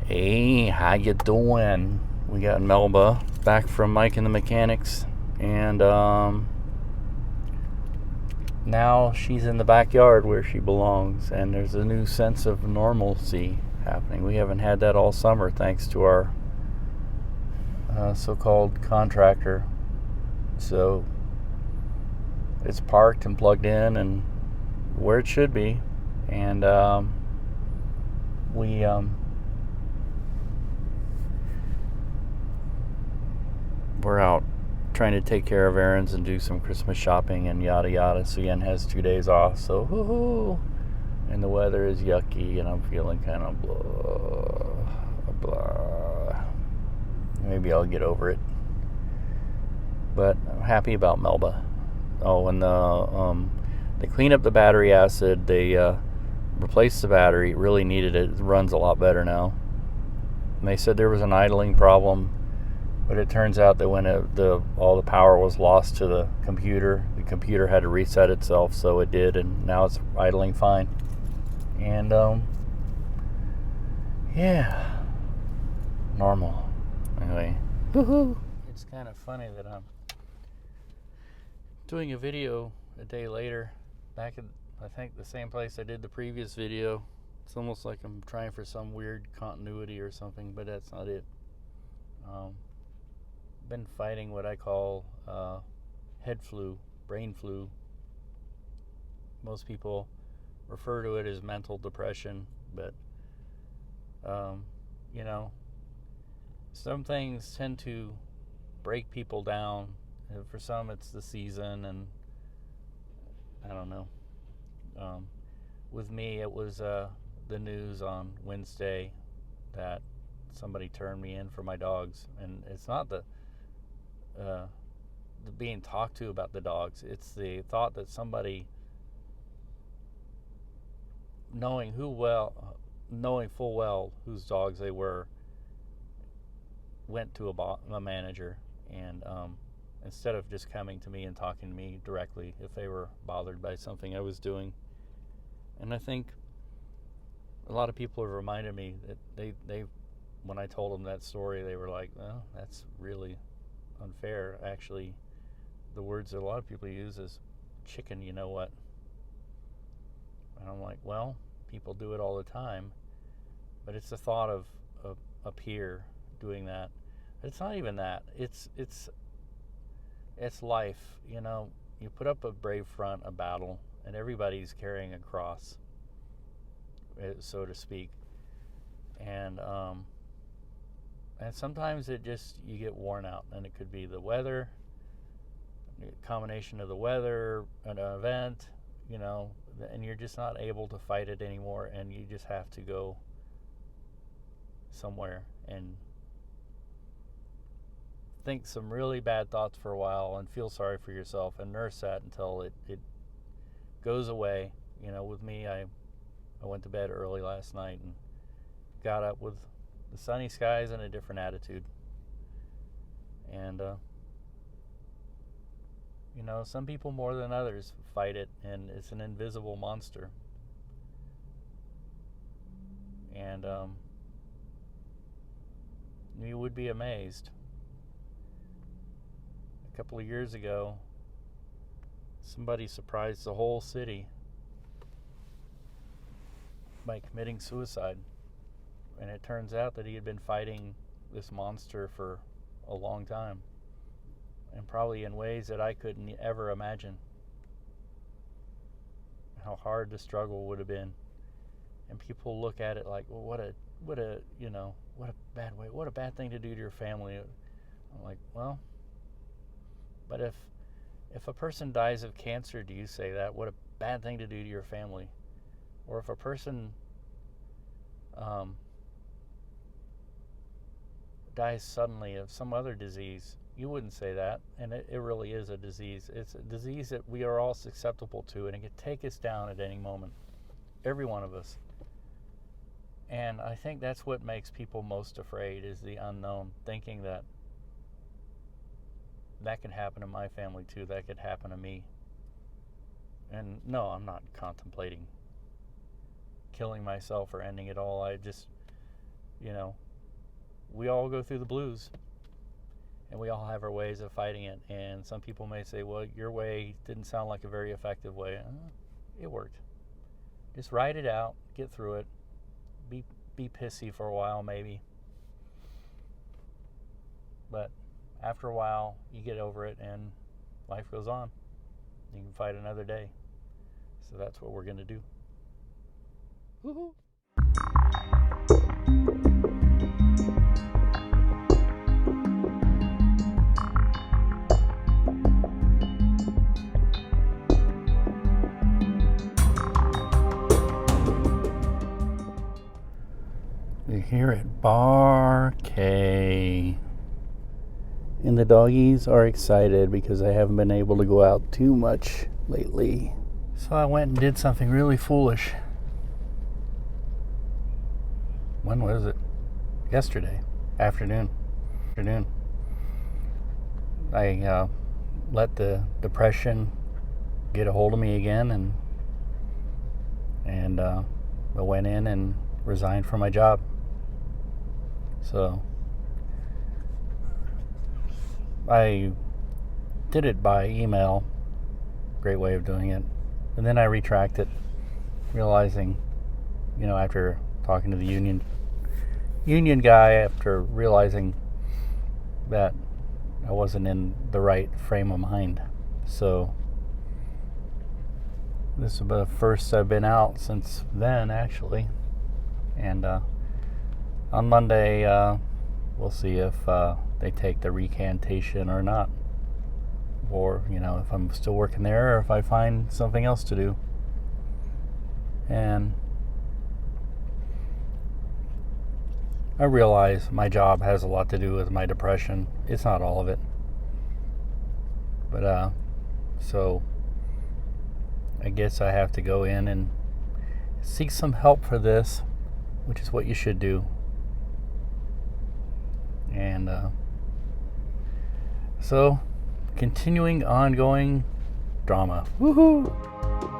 Hey, how you doing? We got Melba back from Mike and the Mechanics, and now she's in the backyard where she belongs, and there's a new sense of normalcy happening. We haven't had that all summer thanks to our so-called contractor. So it's parked and plugged in and where it should be, and we we're out trying to take care of errands and do some Christmas shopping and yada yada. So Yen has 2 days off, so woohoo! And the weather is yucky, and I'm feeling kind of blah. Maybe I'll get over it. But I'm happy about Melba. Oh, and they cleaned up the battery acid. They replaced the battery. It really needed it. It runs a lot better now. And they said there was an idling problem, but it turns out that when all the power was lost to the computer had to reset itself, so it did, and now it's idling fine. And yeah, normal. Anyway, woohoo! It's kind of funny that I'm doing a video a day later, back at I think the same place I did the previous video. It's almost like I'm trying for some weird continuity or something, but that's not it. Been fighting what I call head flu, brain flu. Most people refer to it as mental depression, but you know, some things tend to break people down. For some, it's the season, and I don't know. With me, it was the news on Wednesday that somebody turned me in for my dogs, and it's not the being talked to about the dogs. It's the thought that somebody, knowing full well whose dogs they were, went to a manager, and instead of just coming to me and talking to me directly if they were bothered by something I was doing. And I think a lot of people have reminded me that they when I told them that story, they were like, well, that's really unfair. Actually, the words that a lot of people use is chicken, you know what? And I'm like, well, people do it all the time, but it's the thought of a peer doing that. It's not even that. It's life, you know. You put up a brave front, a battle, and everybody's carrying a cross, so to speak. And sometimes you get worn out, and it could be the weather, a combination of the weather, an event, you know, and you're just not able to fight it anymore, and you just have to go somewhere and think some really bad thoughts for a while and feel sorry for yourself and nurse that until it goes away. You know, with me, I went to bed early last night and got up with the sunny skies and a different attitude. And you know, some people more than others fight it, and it's an invisible monster. And you would be amazed. A couple of years ago, somebody surprised the whole city by committing suicide. And it turns out that he had been fighting this monster for a long time, and probably in ways that I couldn't ever imagine how hard the struggle would have been. And people look at it like, well, what a bad thing to do to your family. I'm like, well, but if a person dies of cancer, do you say that? What a bad thing to do to your family. Or if a person dies suddenly of some other disease, you wouldn't say that. And it really is a disease. It's a disease that we are all susceptible to, and it could take us down at any moment, every one of us. And I think that's what makes people most afraid, is the unknown, thinking that could happen to my family too, that could happen to me. And no, I'm not contemplating killing myself or ending it all. you know, we all go through the blues, and we all have our ways of fighting it. And some people may say, well, your way didn't sound like a very effective way. It worked. Just ride it out, get through it, be pissy for a while maybe. But after a while, you get over it and life goes on. You can fight another day. So that's what we're going to do. Woohoo! We're here at Bar K. And the doggies are excited because I haven't been able to go out too much lately. So I went and did something really foolish. When was it? Yesterday afternoon. I let the depression get a hold of me again, and I went in and resigned from my job. So I did it by email. Great way of doing it. And then I retracted, realizing, after talking to the union guy, after realizing that I wasn't in the right frame of mind. So this is the first I've been out since then, actually. And on Monday, we'll see if they take the recantation or not. Or, if I'm still working there or if I find something else to do. And I realize my job has a lot to do with my depression. It's not all of it. But, so I guess I have to go in and seek some help for this, which is what you should do. And, so continuing ongoing drama. Woohoo!